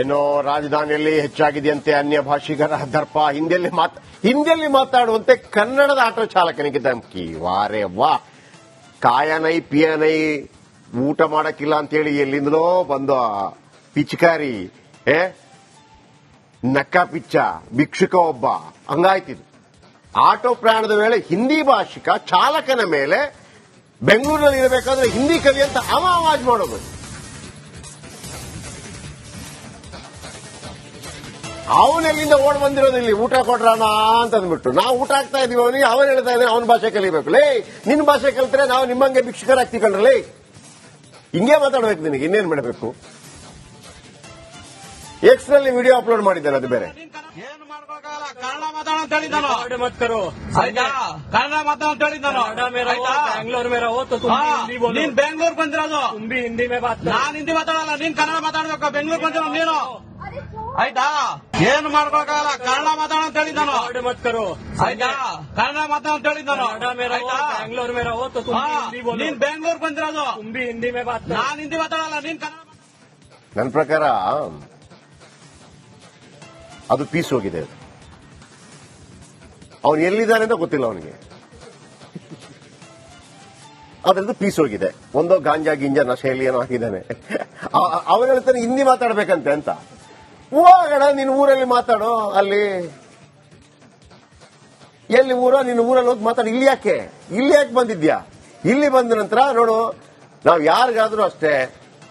ಏನೋ ರಾಜಧಾನಿಯಲ್ಲಿ ಹೆಚ್ಚಾಗಿದೆಯಂತೆ ಅನ್ಯ ಭಾಷಿಗರ ದರ್ಪ. ಹಿಂದಿಯಲ್ಲಿ ಮಾತಾಡುವಂತೆ ಕನ್ನಡದ ಆಟೋ ಚಾಲಕನಿಗೆ ಧಮಕಿ. ವಾರೇ ವಾ, ಕಾಯನೈ ಪಿಯನೈ ಊಟ ಮಾಡಕ್ಕಿಲ್ಲ ಅಂತೇಳಿ ಎಲ್ಲಿಂದಲೋ ಬಂದು ಪಿಚಕಾರಿ ನಕ್ಕ ಪಿಚ್ಚ ಭಿಕ್ಷುಕ ಒಬ್ಬ ಹಂಗಾಯ್ತಿದ್ದು. ಆಟೋ ಪ್ರಯಾಣದ ವೇಳೆ ಹಿಂದಿ ಭಾಷಿಕ ಚಾಲಕನ ಮೇಲೆ ಬೆಂಗಳೂರಿನಲ್ಲಿ ಇರಬೇಕಾದ್ರೆ ಹಿಂದಿ ಕವಿ ಅಂತ ಅವಾಜ್ ಮಾಡೋದು. ಅವನೆಲ್ಲಿಂದ ಓಡ್ ಬಂದಿರೋದು ಇಲ್ಲಿ ಊಟ ಕೊಡ್ರಾನ ಅಂತ ಅಂದ್ಬಿಟ್ಟು ನಾವು ಊಟ ಆಗ್ತಾ ಇದೀವಿ ಅವನಿಗೆ. ಅವನು ಹೇಳ್ತಾ ಇದ್ದಾನೆ ಅವನ ಭಾಷೆ ಕಲಿಬೇಕು. ಲೇ, ನಿನ್ನ ಭಾಷೆ ಕಲಿತ್ರೆ ನಾವು ನಿಮ್ಮಂಗೆ ಭಿಕ್ಷುಕರಾಗ್ತಿ ಕಂಡ್ರಲೇ. ಹಿಂಗೆ ಮಾತಾಡ್ಬೇಕು, ನಿನಗೆ ಇನ್ನೇನ್ ಮಾಡಬೇಕು. ಎಕ್ಸ್ ನಲ್ಲಿ ವಿಡಿಯೋ ಅಪ್ಲೋಡ್ ಮಾಡಿದ್ದಾನೆ, ಅದು ಬೇರೆ. ಏನು ಮಾಡ್ಕೊಳಕ್ಕಾಗಲ್ಲ, ಕನ್ನಡ ಮಾತಾಡೋ ಅಂತ ಹೇಳಿದ್ದಾನು. ಕನ್ನಡ ಮಾತಾಡೋ ಅಂತ ಹೇಳಿದ್ದಾನು. बैंगलोर में रहो तो तुम भी हिंदी बोलो. ನೀನ್ ಬೆಂಗಳೂರು ಬಂದಿರೋದು, तुम भी हिंदी में बात करो. ನಾನ್ ಹಿಂದಿ ಮಾತಾಡಲ್ಲ, ನೀನ್ ಕನ್ನಡ ಮಾತಾಡ್ಬೇಕು. ಬೆಂಗಳೂರು ಬಂದಿರೋ ನೀನು, ಆಯ್ತಾ? ಏನು ಮಾಡ್ಕೊಳಕ್ಕಾಗಲ್ಲ, ಕನ್ನಡ ಮಾತಾಡೋ ಅಂತ ಹೇಳಿದ್ದಾನು. मत करो. ಆಯ್ತಾ? ಕನ್ನಡ ಮಾತಾಡೋ ಅಂತ ಹೇಳಿದ್ದಾನು. बैंगलोर में रहो तो तुम भी हिंदी बोलो. ನೀನ್ ಬೆಂಗಳೂರು ಬಂದಿರೋದು, तुम भी हिंदी में बात करो. ನಾನ್ ಹಿಂದಿ ಮಾತಾಡಲ್ಲ, ನೀನ್ ಕನ್ನಡ. ನನ್ನ ಪ್ರಕಾರ ಅದು ಪೀಸ್ ಹೋಗಿದೆ. ಅವನು ಎಲ್ಲಿದ್ದಾನೆ ಅಂತ ಗೊತ್ತಿಲ್ಲ ಅವನಿಗೆ. ಅದರದ್ದು ಪೀಸ್ ಹೋಗಿದೆ. ಒಂದೋ ಗಾಂಜಾ ಗಿಂಜಾ ನಶೆಯಲ್ಲಿ ಏನೋ ಹಾಕಿದ್ದಾನೆ. ಅವನ ಹೇಳ್ತಾನೆ ಹಿಂದಿ ಮಾತಾಡ್ಬೇಕಂತೆ ಅಂತ. ಹೋಗೋಣ, ನಿನ್ನ ಊರಲ್ಲಿ ಮಾತಾಡೋ. ಅಲ್ಲಿ ಎಲ್ಲಿ ಊರೋ, ನಿನ್ನ ಊರಲ್ಲಿ ಹೋಗಿ ಮಾತಾಡು. ಇಲ್ಲಿ ಯಾಕೆ ಬಂದಿದ್ಯಾ? ಇಲ್ಲಿ ಬಂದ ನಂತರ ನೋಡು, ನಾವು ಯಾರಿಗಾದ್ರೂ ಅಷ್ಟೇ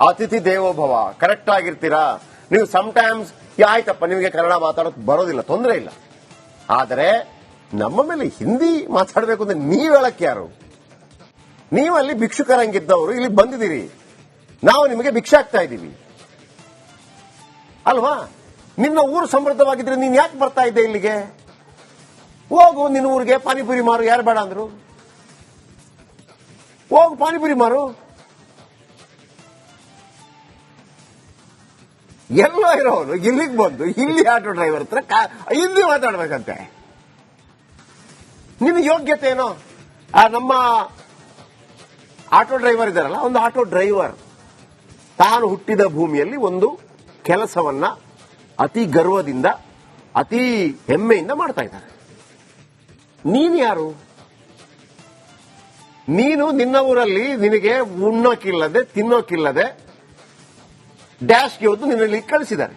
ಅತಿಥಿ ದೇವೋಭವ, ಕರೆಕ್ಟ್ ಆಗಿರ್ತೀರಾ ನೀವು. ಸಮ್ಟೈಮ್ಸ್ ಆಯ್ತಪ್ಪ, ನಿಮಗೆ ಕನ್ನಡ ಮಾತಾಡೋಕೆ ಬರೋದಿಲ್ಲ, ತೊಂದರೆ ಇಲ್ಲ. ಆದರೆ ನಮ್ಮ ಮೇಲೆ ಹಿಂದಿ ಮಾತಾಡಬೇಕು ಅಂದ್ರೆ ನೀವ್ ಹೇಳಕ್ಕೆ ಯಾರು? ನೀವಲ್ಲಿ ಭಿಕ್ಷುಕರಂಗಿದ್ದವರು ಇಲ್ಲಿ ಬಂದಿದ್ದೀರಿ, ನಾವು ನಿಮಗೆ ಭಿಕ್ಷೆ ಆಗ್ತಾ ಇದ್ದೀವಿ ಅಲ್ವಾ? ನಿನ್ನ ಊರು ಸಮೃದ್ಧವಾಗಿದ್ರೆ ನೀನ್ ಯಾಕೆ ಬರ್ತಾ ಇದ್ದೆ ಇಲ್ಲಿಗೆ? ಹೋಗು ನಿನ್ನ ಊರಿಗೆ, ಪಾನಿಪುರಿ ಮಾರು. ಯಾರು ಬೇಡ ಅಂದ್ರು? ಹೋಗು ಪಾನಿಪುರಿ ಮಾರು. ಎಲ್ಲೋ ಇರೋನು ಇಲ್ಲಿಗೆ ಬಂದು ಇಲ್ಲಿ ಆಟೋ ಡ್ರೈವರ್ ಹತ್ರ ಹಿಂದಿ ಮಾತಾಡ್ಬೇಕಂತೆ. ನಿನ್ನ ಯೋಗ್ಯತೆ ಏನೋ? ನಮ್ಮ ಆಟೋ ಡ್ರೈವರ್ ಇದ್ದಾರಲ್ಲ, ಒಂದು ಆಟೋ ಡ್ರೈವರ್ ತಾನು ಹುಟ್ಟಿದ ಭೂಮಿಯಲ್ಲಿ ಒಂದು ಕೆಲಸವನ್ನ ಅತಿ ಗರ್ವದಿಂದ, ಅತಿ ಹೆಮ್ಮೆಯಿಂದ ಮಾಡ್ತಾ ಇದ್ದಾರೆ. ನೀನು ಯಾರು? ನೀನು ನಿನ್ನ ಊರಲ್ಲಿ ನಿನಗೆ ಉಣ್ಣೋಕಿಲ್ಲದೆ ತಿನ್ನೋಕಿಲ್ಲದೆ ಡ್ಯಾಶ್ಗೆ ಹೊತ್ತು ನಿನ್ನಲ್ಲಿ ಕಳಿಸಿದ್ದಾರೆ.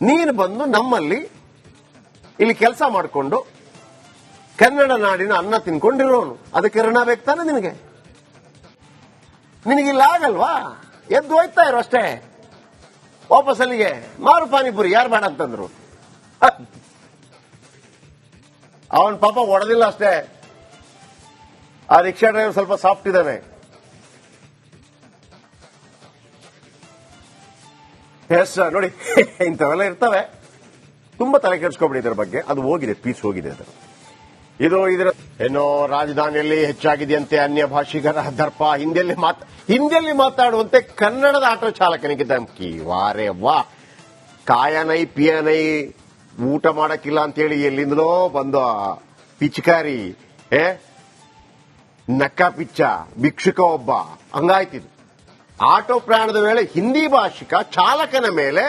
ನೀನು ಬಂದು ನಮ್ಮಲ್ಲಿ ಇಲ್ಲಿ ಕೆಲಸ ಮಾಡಿಕೊಂಡು ಕನ್ನಡ ನಾಡಿನ ಅನ್ನ ತಿನ್ಕೊಂಡಿರೋನು. ಅದಕ್ಕೆ ಋಣ ಬೇಕು ತಾನೆ ನಿನಗೆ? ನಿನಗಿಲ್ಲ ಆಗಲ್ವಾ? ಎದ್ದು ಹೋಯ್ತಾ ಇರೋ ಅಷ್ಟೇ. ವಾಪಸ್ ಅಲ್ಲಿಗೆ ಮಾರು ಪಾನಿಪುರಿ. ಯಾರು ಬೇಡ ಅಂತಂದ್ರು? ಅವನ್ ಪಾಪ ಹೊಡೆದಿಲ್ಲ ಅಷ್ಟೇ. ಆ ರಿಕ್ಷಾ ಡ್ರೈವರ್ ಸ್ವಲ್ಪ ಸಾಫ್ಟ್ ಇದ್ದಾನೆ. ಎಸ್ ನೋಡಿ, ಇಂಥವೆಲ್ಲ ಇರ್ತವೆ. ತುಂಬಾ ತಲೆ ಕೆಡಿಸ್ಕೊಬಿಡಿ ಇದರ ಬಗ್ಗೆ. ಅದು ಹೋಗಿದೆ, ಪೀಸ್ ಹೋಗಿದೆ. ಇದರ ಏನೋ ರಾಜಧಾನಿಯಲ್ಲಿ ಹೆಚ್ಚಾಗಿದೆಯಂತೆ ಅನ್ಯ ಭಾಷಿಗರ ದರ್ಪ. ಹಿಂದಿಯಲ್ಲಿ ಮಾತಾಡುವಂತೆ ಕನ್ನಡದ ಆಟೋ ಚಾಲಕನಿಗೆ ಧಮಕಿ. ವಾರೇ ವಾ, ಕಾಯನೈ ಪಿಯನೈ ಊಟ ಮಾಡಕ್ಕಿಲ್ಲ ಅಂತೇಳಿ ಎಲ್ಲಿಂದಲೋ ಬಂದು ಪಿಚಕಾರಿ ನಕ್ಕ ಪಿಚ್ಚ ಭಿಕ್ಷುಕ ಒಬ್ಬ ಹಂಗಾಯ್ತಿದ್ದು. ಆಟೋ ಪ್ರಯಾಣದ ವೇಳೆ ಹಿಂದಿ ಭಾಷಿಕ ಚಾಲಕನ ಮೇಲೆ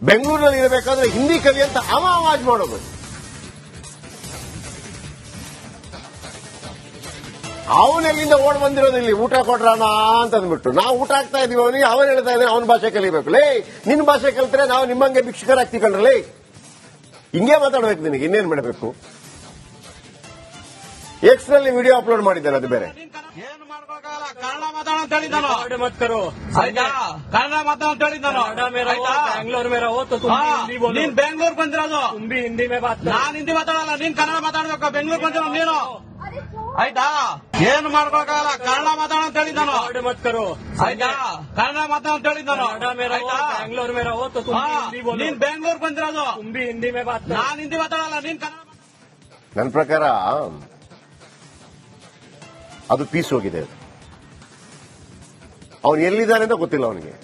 ಬೆಂಗಳೂರಿನಲ್ಲಿ ಇರಬೇಕಾದ್ರೆ ಹಿಂದಿ ಕವಿ ಅಂತ ಅವಾಜ್ ಮಾಡೋದು. ಅವನೆಲ್ಲಿಂದ ಓಡ್ ಬಂದಿರೋದು ಇಲ್ಲಿ ಊಟ ಕೊಡ್ರಾನ ಅಂತ ಅಂದ್ಬಿಟ್ಟು ನಾವು ಊಟ ಆಗ್ತಾ ಇದೀವಿ ಅವನಿಗೆ. ಅವನು ಹೇಳ್ತಾ ಇದ್ದಾನೆ ಅವನ ಭಾಷೆ ಕಲಿಬೇಕು. ಲೇ, ನಿನ್ನ ಭಾಷೆ ಕಲಿತ್ರೆ ನಾವು ನಿಮ್ಮಂಗೆ ಭಿಕ್ಷುಕರಾಗ್ತಿ ಕಂಡ್ರಲೇ. ಹಿಂಗೆ ಮಾತಾಡ್ಬೇಕು, ನಿನಗೆ ಇನ್ನೇನ್ ಮಾಡಬೇಕು. ಎಕ್ಸ್ ನಲ್ಲಿ ವಿಡಿಯೋ ಅಪ್ಲೋಡ್ ಮಾಡಿದ್ದಾನೆ, ಅದು ಬೇರೆ. ಏನು ಮಾಡ್ಕೊಳಕ್ಕಾಗಲ್ಲ, ಕನ್ನಡ ಮಾತಾಡೋ ಅಂತ ಹೇಳಿದ್ದಾನು. मत करो. ಕನ್ನಡ ಮಾತಾಡೋ ಅಂತ ಹೇಳಿದ್ದಾನು. बैंगलोर में रहो तो तुम भी हिंदी बोलो. ನೀನ್ ಬೆಂಗಳೂರು ಬಂದಿರೋದು, तुम भी हिंदी में बात करो. ನಾನ್ ಹಿಂದಿ ಮಾತಾಡಲ್ಲ, ನೀನ್ ಕನ್ನಡ ಮಾತಾಡ್ಬೇಕು. ಬೆಂಗಳೂರು ಬಂದಿರೋ ನೀನು, ಆಯ್ತಾ? ಏನು ಮಾಡ್ಕೊಳಕ್ಕಾಗಲ್ಲ, ಕನ್ನಡ ಮಾತಾಡೋ ಅಂತ ಹೇಳಿದ್ದಾನು. मत करो. ಆಯ್ತಾ? ಕನ್ನಡ ಮಾತಾಡೋ ಅಂತ ಹೇಳಿದ್ದಾನು. बैंगलोर में रहो तो तुम भी हिंदी बोलो. ನೀನ್ ಬೆಂಗಳೂರು ಬಂದಿರೋದು, तुम भी हिंदी में बात करो. ನಾನ್ ಹಿಂದಿ ಮಾತಾಡಲ್ಲ, ನೀನ್ ಕನ್ನಡ. ನನ್ನ ಪ್ರಕಾರ ಅದು ಪೀಸ್ ಹೋಗಿದೆ. ಅವನು ಎಲ್ಲಿದ್ದಾನೆ ಅಂತ ಗೊತ್ತಿಲ್ಲ ಅವನಿಗೆ.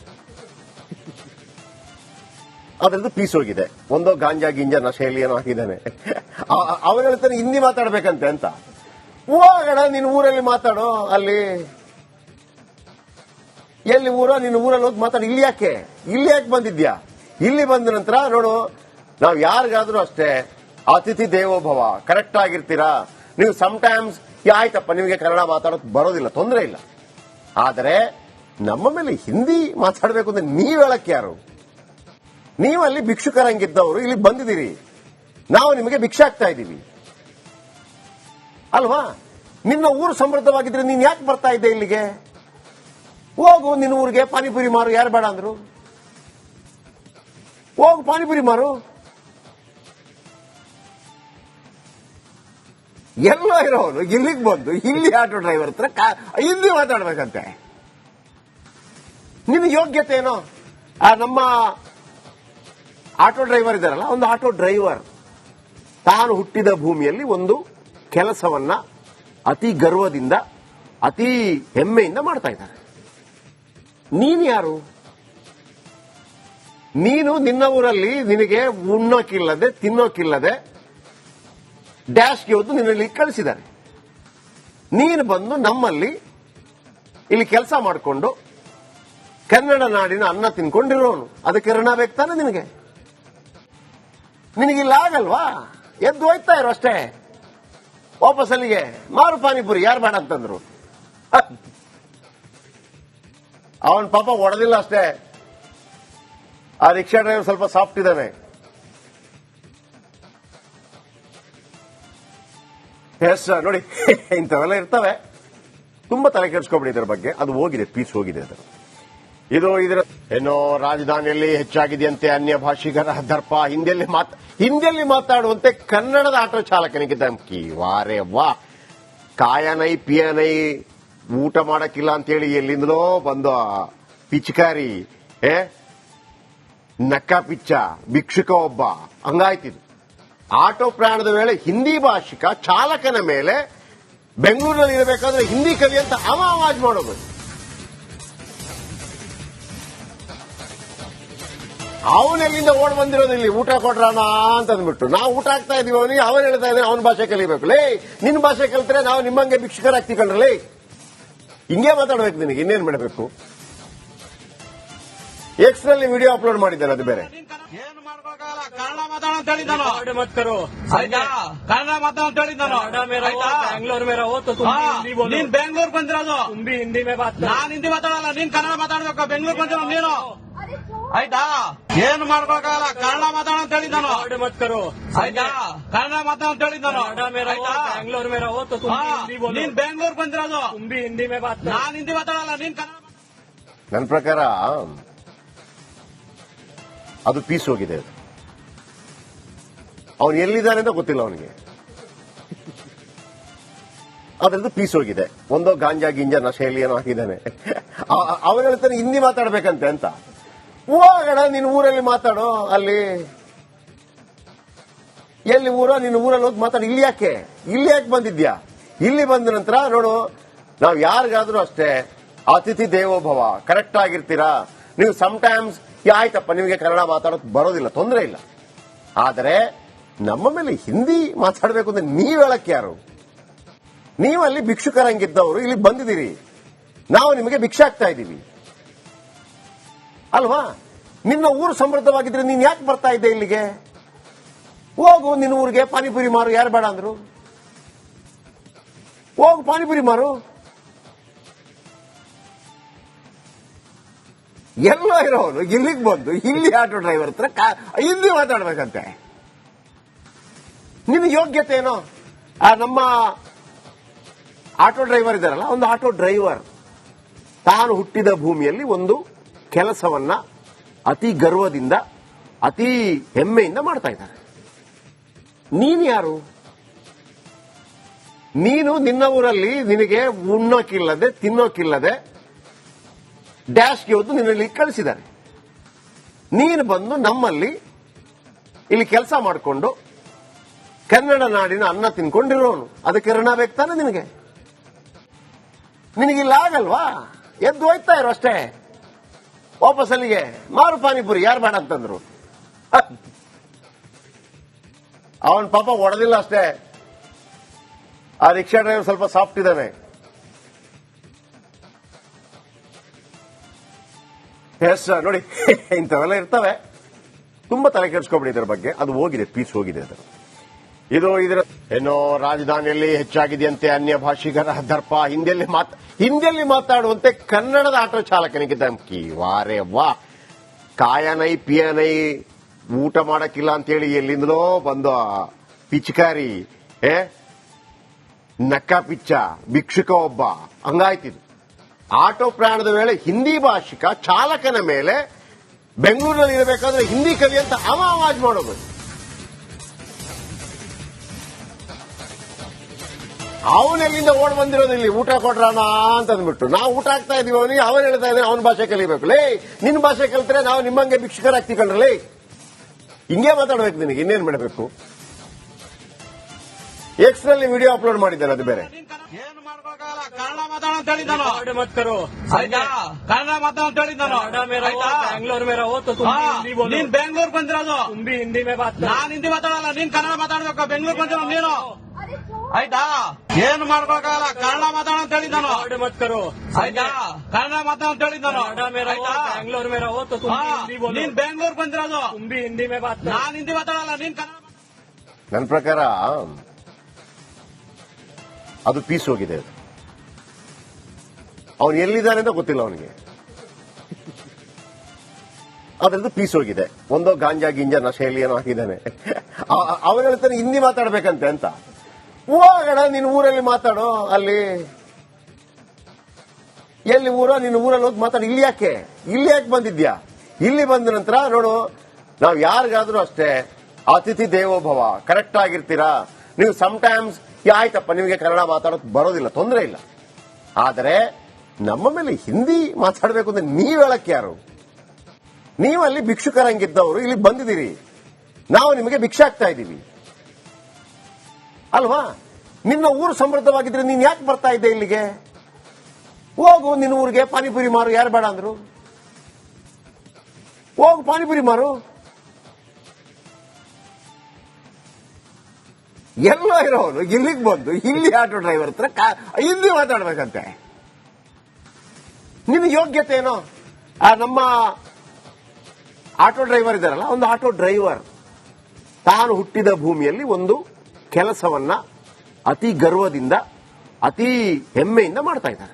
ಅದರದ್ದು ಪೀಸ್ ಹೋಗಿದೆ. ಒಂದೋ ಗಾಂಜಾ ಗಿಂಜಾ ನಶೆಯಲ್ಲಿ ಏನೋ ಹಾಕಿದ್ದಾನೆ. ಅವನು ಹೇಳ್ತಾನೆ ಹಿಂದಿ ಮಾತಾಡ್ಬೇಕಂತೆ ಅಂತ. ಹೋಗೋಣ, ನಿನ್ನ ಊರಲ್ಲಿ ಮಾತಾಡೋ. ಅಲ್ಲಿ ಎಲ್ಲಿ ಊರ ನಿನ್ನ ಊರಲ್ಲಿ ಹೋಗಿ ಮಾತಾಡಿ. ಇಲ್ಲಿ ಯಾಕೆ ಬಂದಿದ್ಯಾ? ಇಲ್ಲಿ ಬಂದ ನಂತರ ನೋಡು, ನಾವು ಯಾರಿಗಾದ್ರೂ ಅಷ್ಟೇ ಅತಿಥಿ ದೇವೋಭವ, ಕರೆಕ್ಟ್ ಆಗಿರ್ತೀರಾ. ನೀವು ಸಮಟೈಮ್ಸ್ ಆಯ್ತಪ್ಪ ನಿಮಗೆ ಕನ್ನಡ ಮಾತಾಡೋಕೆ ಬರೋದಿಲ್ಲ, ತೊಂದರೆ ಇಲ್ಲ. ಆದರೆ ನಮ್ಮ ಮೇಲೆ ಹಿಂದಿ ಮಾತಾಡಬೇಕು ಅಂದ್ರೆ ನೀವ್ ಹೇಳಕ್ ಯಾರು? ನೀವಲ್ಲಿ ಭಿಕ್ಷುಕರಂಗಿದ್ದವರು ಇಲ್ಲಿ ಬಂದಿದ್ದೀರಿ, ನಾವು ನಿಮಗೆ ಭಿಕ್ಷೆ ಆಗ್ತಾ ಇದ್ದೀವಿ ಅಲ್ವಾ? ನಿನ್ನ ಊರು ಸಮೃದ್ಧವಾಗಿದ್ರೆ ನೀನ್ ಯಾಕೆ ಬರ್ತಾ ಇದ್ದೆ ಇಲ್ಲಿಗೆ? ಹೋಗು ನಿನ್ನ ಊರಿಗೆ, ಪಾನಿಪುರಿ ಮಾರು, ಯಾರು ಬೇಡ ಅಂದ್ರು? ಹೋಗು ಪಾನಿಪುರಿ ಮಾರು. ಎಲ್ಲೋ ಇರೋನು ಇಲ್ಲಿಗೆ ಬಂದು ಇಲ್ಲಿ ಆಟೋ ಡ್ರೈವರ್ ಹತ್ರ ಹಿಂದಿ ಮಾತಾಡ್ಬೇಕಂತೆ. ನಿನ್ನ ಯೋಗ್ಯತೆ ಏನೋ? ನಮ್ಮ ಆಟೋ ಡ್ರೈವರ್ ಇದಾರಲ್ಲ, ಒಂದು ಆಟೋ ಡ್ರೈವರ್ ತಾನು ಹುಟ್ಟಿದ ಭೂಮಿಯಲ್ಲಿ ಒಂದು ಕೆಲಸವನ್ನ ಅತಿ ಗರ್ವದಿಂದ, ಅತಿ ಹೆಮ್ಮೆಯಿಂದ ಮಾಡ್ತಾ ಇದ್ದಾರೆ. ನೀನು ಯಾರು? ನೀನು ನಿನ್ನ ಊರಲ್ಲಿ ನಿನಗೆ ಉಣ್ಣೋಕಿಲ್ಲದೆ ತಿನ್ನೋಕಿಲ್ಲದೆ ಡ್ಯಾಶ್ಗೆ ಹೋದ್ದು ನಿನ್ನಲ್ಲಿ ಕಳಿಸಿದ್ದಾರೆ. ನೀನು ಬಂದು ನಮ್ಮಲ್ಲಿ ಇಲ್ಲಿ ಕೆಲಸ ಮಾಡಿಕೊಂಡು ಕನ್ನಡ ನಾಡಿನ ಅನ್ನ ತಿನ್ಕೊಂಡಿರೋನು, ಅದಕ್ಕೆ ಋಣ ಬೇಕು ತಾನೆ ನಿನಗೆ? ನಿನಗಿಲ್ಲ ಆಗಲ್ವಾ? ಎದ್ದು ಹೋಯ್ತಾ ಇರೋ ಅಷ್ಟೇ. ವಾಪಸ್ ಅಲ್ಲಿಗೆ ಮಾರು ಪಾನಿಪುರಿ, ಯಾರು ಬೇಡ ಅಂತಂದ್ರು? ಅವನ್ ಪಾಪ ಹೊಡೆದಿಲ್ಲ ಅಷ್ಟೇ. ಆ ರಿಕ್ಷಾ ಡ್ರೈವರ್ ಸ್ವಲ್ಪ ಸಾಫ್ಟ್ ಇದ್ದಾನೆ. ಎಸ್ ನೋಡಿ, ಇಂಥವೆಲ್ಲ ಇರ್ತವೆ. ತುಂಬಾ ತಲೆ ಕೆಡಿಸ್ಕೊಬಿಡಿ ಇದ್ರ ಬಗ್ಗೆ. ಅದು ಹೋಗಿದೆ, ಪೀಸ್ ಹೋಗಿದೆ ಅದು. ಇದರ ಏನೋ ರಾಜಧಾನಿಯಲ್ಲಿ ಹೆಚ್ಚಾಗಿದೆಯಂತೆ ಅನ್ಯ ಭಾಷಿಗರ ದರ್ಪ. ಹಿಂದಿಯಲ್ಲಿ ಮಾತಾಡುವಂತೆ ಕನ್ನಡದ ಆಟೋ ಚಾಲಕನಿಗೆ ಧಮಕಿ. ವಾರೇ ವಾ, ಕಾಯನೈ ಪಿಯನೈ, ಊಟ ಮಾಡಕ್ಕಿಲ್ಲ ಅಂತೇಳಿ ಎಲ್ಲಿಂದಲೋ ಬಂದು ಪಿಚ್ಕಾರಿ, ನಕ್ಕ ಪಿಚ್ಚ ಭಿಕ್ಷುಕ ಒಬ್ಬ, ಹಂಗಾಯ್ತಿದ್ದು. ಆಟೋ ಪ್ರಯಾಣದ ವೇಳೆ ಹಿಂದಿ ಭಾಷಿಕ ಚಾಲಕನ ಮೇಲೆ ಬೆಂಗಳೂರಿನಲ್ಲಿ ಇರಬೇಕಾದ್ರೆ ಹಿಂದಿ ಕವಿ ಅಂತ ಅವಾಜ್ ಮಾಡೋದು. ಅವನೆಲ್ಲಿಂದ ಓಡ್ ಬಂದಿರೋದು ಇಲ್ಲಿ ಊಟ ಕೊಡ್ರಾನ ಅಂತ ಅಂದ್ಬಿಟ್ಟು. ನಾವು ಊಟ ಆಗ್ತಾ ಇದೀವಿ ಅವನಿಗೆ, ಅವನು ಹೇಳ್ತಾ ಇದ್ದಾನೆ ಅವನ ಭಾಷೆ ಕಲಿಬೇಕು. ಲೇ, ನಿನ್ನ ಭಾಷೆ ಕಲಿತ್ರೆ ನಾವು ನಿಮ್ಮಂಗೆ ಭಿಕ್ಷುಕರಾಗ್ತಿ ಕಂಡ್ರಲೇ. ಹಿಂಗೆ ಮಾತಾಡ್ಬೇಕು, ನಿನಗೆ ಇನ್ನೇನ್ ಮಾಡಬೇಕು? ಎಕ್ಸ್ ನಲ್ಲಿ ವಿಡಿಯೋ ಅಪ್ಲೋಡ್ ಮಾಡಿದ್ದಾನೆ, ಅದು ಬೇರೆ. ಏನು ಮಾಡ್ಕೊಳಕ್ಕಾಗಲ್ಲ, ಕನ್ನಡ ಮಾತಾಡೋ ಅಂತ ಹೇಳಿದ್ದಾನು. रिकॉर्ड मत करो, ಆಯ್ತಾ? ಕನ್ನಡ ಮಾತಾಡೋ ಅಂತ ಹೇಳಿದ್ದಾನು. कनाडा में रहो, ಆಯ್ತಾ? बैंगलोर में रहो तो तुम भी हिंदी बोलो। ನೀನ್ ಬೆಂಗಳೂರು ಬಂದಿರೋದು, तुम भी हिंदी में बात करो। ನಾನ್ ಹಿಂದಿ ಮಾತಾಡಲ್ಲ, ನೀನ್ ಕನ್ನಡ ಮಾತಾಡ್ಬೇಕು. ಬೆಂಗಳೂರು ಬಂದಿರೋ ನೀನು, ಆಯ್ತಾ? ಏನು ಮಾಡ್ಕೊಳಕ್ಕಾಗಲ್ಲ, ಕನ್ನಡ ಮಾತಾಡೋ ಅಂತ ಹೇಳಿದ್ದಾನು. रिकॉर्ड मत करो, ಆಯ್ತಾ? ಕನ್ನಡ ಮಾತಾಡೋ ಅಂತ ಹೇಳಿದ್ದಾನು. कनाडा में रहो, ಆಯ್ತಾ? बैंगलोर में रहो तो तुम भी हिंदी बोलो। ನೀನ್ ಬೆಂಗಳೂರು ಬಂದಿರೋದು, तुम भी हिंदी में बात करो। ನಾನ್ ಹಿಂದಿ ಮಾತಾಡಲ್ಲ, ನೀನ್ ಕನ್ನಡ ನನ್ನ ಪ್ರಕಾರ ಅದು ಪೀಸ್ ಹೋಗಿದೆ. ಅವನು ಎಲ್ಲಿದ್ದಾನೆ ಅಂತ ಗೊತ್ತಿಲ್ಲ ಅವನಿಗೆ. ಅದರದ್ದು ಪೀಸ್ ಹೋಗಿದೆ. ಒಂದೋ ಗಾಂಜಾ ಗಿಂಜಾ ನಶೆಯಲ್ಲಿ ಏನೋ ಹಾಕಿದ್ದಾನೆ. ಅವನ ಹೇಳ್ತಾನೆ ಹಿಂದಿ ಮಾತಾಡ್ಬೇಕಂತೆ ಅಂತ. ಹೋಗೋಣ ನಿನ್ನ ಊರಲ್ಲಿ ಮಾತಾಡೋ. ಅಲ್ಲಿ ಎಲ್ಲಿ ಊರ ನಿನ್ನ ಊರಲ್ಲಿ ಹೋಗಿ ಮಾತಾಡಿ. ಇಲ್ಲಿ ಯಾಕೆ ಬಂದಿದ್ಯಾ? ಇಲ್ಲಿ ಬಂದ ನಂತರ ನೋಡು, ನಾವು ಯಾರಿಗಾದ್ರೂ ಅಷ್ಟೇ ಅತಿಥಿ ದೇವೋಭವ, ಕರೆಕ್ಟ್ ಆಗಿರ್ತೀರಾ. ನೀವು ಸಮಟೈಮ್ಸ್ ಆಯ್ತಪ್ಪ ನಿಮಗೆ ಕನ್ನಡ ಮಾತಾಡೋಕೆ ಬರೋದಿಲ್ಲ, ತೊಂದರೆ ಇಲ್ಲ. ಆದರೆ ನಮ್ಮ ಮೇಲೆ ಹಿಂದಿ ಮಾತಾಡಬೇಕು ಅಂದ್ರೆ ನೀವ್ ಹೇಳಕ್ ಯಾರು? ನೀವಲ್ಲಿ ಭಿಕ್ಷುಕರಂಗಿದ್ದವರು ಇಲ್ಲಿ ಬಂದಿದ್ದೀರಿ, ನಾವು ನಿಮಗೆ ಭಿಕ್ಷೆ ಆಗ್ತಾ ಇದ್ದೀವಿ ಅಲ್ವಾ? ನಿನ್ನ ಊರು ಸಮೃದ್ಧವಾಗಿದ್ರೆ ನೀನ್ ಯಾಕೆ ಬರ್ತಾ ಇದ್ದೆ ಇಲ್ಲಿಗೆ? ಹೋಗು ನಿನ್ನ ಊರಿಗೆ, ಪಾನಿಪುರಿ ಮಾರು, ಯಾರು ಬೇಡ ಅಂದ್ರು? ಹೋಗು ಪಾನಿಪುರಿ ಮಾರು. ಎಲ್ಲೋ ಇರೋನು ಇಲ್ಲಿಗೆ ಬಂದು ಇಲ್ಲಿ ಆಟೋ ಡ್ರೈವರ್ ಹತ್ರ ಹಿಂದಿ ಮಾತಾಡ್ಬೇಕಂತೆ. ನಿನ್ನ ಯೋಗ್ಯತೆ ಏನೋ? ನಮ್ಮ ಆಟೋ ಡ್ರೈವರ್ ಇದಾರಲ್ಲ, ಒಂದು ಆಟೋ ಡ್ರೈವರ್ ತಾನು ಹುಟ್ಟಿದ ಭೂಮಿಯಲ್ಲಿ ಒಂದು ಕೆಲಸವನ್ನ ಅತಿ ಗರ್ವದಿಂದ, ಅತಿ ಹೆಮ್ಮೆಯಿಂದ ಮಾಡ್ತಾ ಇದ್ದಾರೆ. ನೀನು ಯಾರು? ನೀನು ನಿನ್ನ ಊರಲ್ಲಿ ನಿನಗೆ ಉಣ್ಣೋಕಿಲ್ಲದೆ ತಿನ್ನೋಕಿಲ್ಲದೆ ಡ್ಯಾಶ್ಗೆ ಹೋದ್ದು ನಿನ್ನಲ್ಲಿ ಕಳಿಸಿದ್ದಾರೆ. ನೀನು ಬಂದು ನಮ್ಮಲ್ಲಿ ಇಲ್ಲಿ ಕೆಲಸ ಮಾಡಿಕೊಂಡು ಕನ್ನಡ ನಾಡಿನ ಅನ್ನ ತಿನ್ಕೊಂಡಿರೋನು, ಅದಕ್ಕೆ ಋಣ ಬೇಕು ತಾನೆ ನಿನಗೆ? ನಿನಗಿಲ್ಲ ಆಗಲ್ವಾ? ಎದ್ದು ಹೋಯ್ತಾ ಇರೋ ಅಷ್ಟೇ. ವಾಪಸ್ ಅಲ್ಲಿಗೆ ಮಾರು ಪಾನಿಪುರಿ, ಯಾರು ಬೇಡ ಅಂತಂದ್ರು? ಅವನ್ ಪಾಪ ಹೊಡೆದಿಲ್ಲ ಅಷ್ಟೇ. ಆ ರಿಕ್ಷಾ ಡ್ರೈವರ್ ಸ್ವಲ್ಪ ಸಾಫ್ಟ್ ಇದ್ದಾನೆ. ಎಸ್ ನೋಡಿ ಇಂಥವೆಲ್ಲ ಇರ್ತವೆ. ತುಂಬಾ ತಲೆ ಕೆಡಿಸ್ಕೊಬಿಡಿ ಇದರ ಬಗ್ಗೆ. ಅದು ಹೋಗಿದೆ, ಪೀಸ್ ಹೋಗಿದೆ ಅದು. ಇದರ ಏನೋ ರಾಜಧಾನಿಯಲ್ಲಿ ಹೆಚ್ಚಾಗಿದೆಯಂತೆ ಅನ್ಯ ಭಾಷಿಗರ ದರ್ಪ. ಹಿಂದಿಯಲ್ಲಿ ಮಾತಾಡುವಂತೆ ಕನ್ನಡದ ಆಟೋ ಚಾಲಕನಿಗೆ ಧಮಕಿ. ವಾರೇ ವಾ, ಕಾಯನೈ ಪಿಯನೈ ಊಟ ಮಾಡಕ್ಕಿಲ್ಲ ಅಂತೇಳಿ ಎಲ್ಲಿಂದಲೋ ಬಂದು ಪಿಚಕಾರಿ ನಕ್ಕ ಪಿಚ್ಚ ಭಿಕ್ಷುಕ ಒಬ್ಬ ಹಂಗಾಯ್ತಿದ್ದು. ಆಟೋ ಪ್ರಯಾಣದ ವೇಳೆ ಹಿಂದಿ ಭಾಷಿಕ ಚಾಲಕನ ಮೇಲೆ ಬೆಂಗಳೂರಿನಲ್ಲಿ ಇರಬೇಕಾದ್ರೆ ಹಿಂದಿ ಕಲಿ ಅಂತ ಅವಾಜ್ ಮಾಡೋದು. ಅವನೆಲ್ಲಿಂದ ಓಡ್ ಬಂದಿರೋದು ಇಲ್ಲಿ ಊಟ ಕೊಡ್ರಾನ ಅಂತ ಅಂದ್ಬಿಟ್ಟು ನಾವು ಊಟ ಆಗ್ತಾ ಇದೀವಿ ಅವನಿಗೆ. ಅವನು ಹೇಳ್ತಾ ಇದ್ದಾನೆ ಅವನ ಭಾಷೆ ಕಲಿಬೇಕು. ಲೇ ನಿನ್ನ ಭಾಷೆ ಕಲಿತ್ರೆ ನಾವು ನಿಮ್ಮಂಗೆ ಭಿಕ್ಷುಕರಾಗ್ತಿ ಕಂಡ್ರಲೇ. ಹಿಂಗೆ ಮಾತಾಡ್ಬೇಕು, ನಿನಗೆ ಇನ್ನೇನ್ ಮಾಡಬೇಕು. ಎಕ್ಸ್ ನಲ್ಲಿ ವಿಡಿಯೋ ಅಪ್ಲೋಡ್ ಮಾಡಿದ್ದಾನೆ, ಅದು ಬೇರೆ. ಏನು ಮಾಡ್ಕೊಳಕ್ಕಾಗಲ್ಲ, ಕನ್ನಡ ಮಾತಾಡೋ ಅಂತ ಹೇಳಿದ್ದಾನು. वर्ड मत करो ಆಯ್ತಾ, ಕನ್ನಡ ಮಾತಾಡೋ ಅಂತ ಹೇಳಿದ್ದಾನು. कनाडा में रहो, ಆಯ್ತಾ? बैंगलोर में रहो तो तुम भी हिंदी बोलो. ನೀನ್ ಬೆಂಗಳೂರು ಬಂದಿರೋದು, तुम भी हिंदी में बात करो. ನಾನ್ ಹಿಂದಿ ಮಾತಾಡಲ್ಲ, ನೀನ್ ಕನ್ನಡ ಮಾತಾಡ್ಬೇಕು. ಬೆಂಗಳೂರು ಬಂದಿರೋ ನೀನು, ಆಯ್ತಾ? ಏನು ಮಾಡ್ಕೊಳಕ್ಕಾಗಲ್ಲ, ಕನ್ನಡ ಮಾತಾಡೋ ಅಂತ ಹೇಳಿದ್ದಾನು. वर्ड मत करो ಆಯ್ತಾ, ಕನ್ನಡ ಮಾತಾಡೋ ಅಂತ ಹೇಳಿದ್ದಾನು. कनाडा में रहो, ಆಯ್ತಾ? बैंगलोर में रहो तो तुम भी हिंदी बोलो. ನೀನ್ ಬೆಂಗಳೂರು ಬಂದಿರೋದು, तुम भी हिंदी में बात करो. ನಾನ್ ಹಿಂದಿ ಮಾತಾಡಲ್ಲ, ನೀನ್ ಕನ್ನಡ ನನ್ನ ಪ್ರಕಾರ ಅದು ಪೀಸ್ ಹೋಗಿದೆ. ಅವನು ಎಲ್ಲಿದ್ದಾನೆ ಅಂತ ಗೊತ್ತಿಲ್ಲ ಅವನಿಗೆ. ಅದರದ್ದು ಪೀಸ್ ಹೋಗಿದೆ. ಒಂದೋ ಗಾಂಜಾ ಗಿಂಜಾ ನಶೆಯಲ್ಲಿ ಏನೋ ಹಾಕಿದ್ದಾನೆ. ಅವನ ಹೇಳ್ತಾನೆ ಹಿಂದಿ ಮಾತಾಡ್ಬೇಕಂತೆ ಅಂತ. ಹೋಗೋಣ ನಿನ್ನ ಊರಲ್ಲಿ ಮಾತಾಡೋ. ಅಲ್ಲಿ ಎಲ್ಲಿ ಊರೋ ನಿನ್ನ ಊರಲ್ಲಿ ಹೋಗಿ ಮಾತಾಡಿ. ಇಲ್ಲಿ ಯಾಕೆ ಬಂದಿದ್ಯಾ? ಇಲ್ಲಿ ಬಂದ ನಂತರ ನೋಡು, ನಾವು ಯಾರಿಗಾದ್ರೂ ಅಷ್ಟೇ ಅತಿಥಿ ದೇವೋಭವ, ಕರೆಕ್ಟ್ ಆಗಿರ್ತೀರಾ. ನೀವು ಸಮ್ಟೈಮ್ಸ್ ಆಯ್ತಪ್ಪ ನಿಮಗೆ ಕನ್ನಡ ಮಾತಾಡೋಕೆ ಬರೋದಿಲ್ಲ, ತೊಂದರೆ ಇಲ್ಲ. ಆದರೆ ನಮ್ಮ ಮೇಲೆ ಹಿಂದಿ ಮಾತಾಡಬೇಕು ಅಂದ್ರೆ ನೀವ್ ಹೇಳಕ್ಕೆ ಯಾರು? ನೀವಲ್ಲಿ ಭಿಕ್ಷುಕರಂಗಿದ್ದವರು ಇಲ್ಲಿ ಬಂದಿದ್ದೀರಿ, ನಾವು ನಿಮಗೆ ಭಿಕ್ಷೆ ಆಗ್ತಾ ಇದ್ದೀವಿ ಅಲ್ವಾ? ನಿನ್ನ ಊರು ಸಮೃದ್ಧವಾಗಿದ್ರೆ ನೀನ್ ಯಾಕೆ ಬರ್ತಾ ಇದ್ದೆ ಇಲ್ಲಿಗೆ? ಹೋಗು ನಿನ್ನ ಊರಿಗೆ, ಪಾನಿಪುರಿ ಮಾರು. ಯಾರು ಬೇಡ ಅಂದ್ರು? ಹೋಗು ಪಾನಿಪುರಿ ಮಾರು. ಎಲ್ಲೋ ಇರೋನು ಇಲ್ಲಿಗೆ ಬಂದು ಇಲ್ಲಿ ಆಟೋ ಡ್ರೈವರ್ ಹತ್ರ ಹಿಂದಿ ಮಾತಾಡ್ಬೇಕಂತೆ. ನಿನ್ನ ಯೋಗ್ಯತೆ ಏನೋ? ನಮ್ಮ ಆಟೋ ಡ್ರೈವರ್ ಇದ್ದಾರಲ್ಲ, ಒಂದು ಆಟೋ ಡ್ರೈವರ್ ತಾನು ಹುಟ್ಟಿದ ಭೂಮಿಯಲ್ಲಿ ಒಂದು ಕೆಲಸವನ್ನ ಅತಿ ಗರ್ವದಿಂದ, ಅತಿ ಹೆಮ್ಮೆಯಿಂದ ಮಾಡ್ತಾ ಇದ್ದಾರೆ.